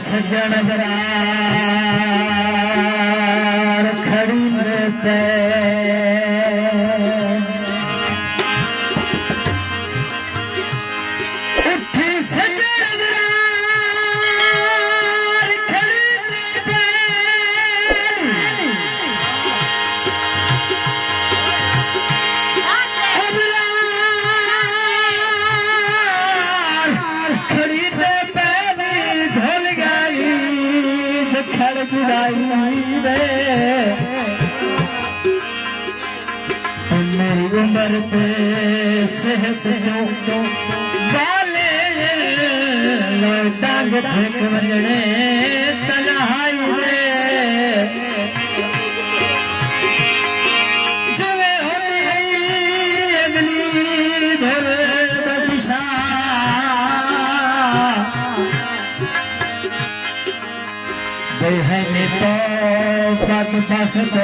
सजन बरार खड़ी पे उठी सजन बरार खड़ी पे खड़ी खड़ जुड़ाई रे मेरी उम्र पे सेहत जो वाले डांग फेंक वजने तन्हाई रे जवे होती रही अगली धर दिशा है तो बद बख्त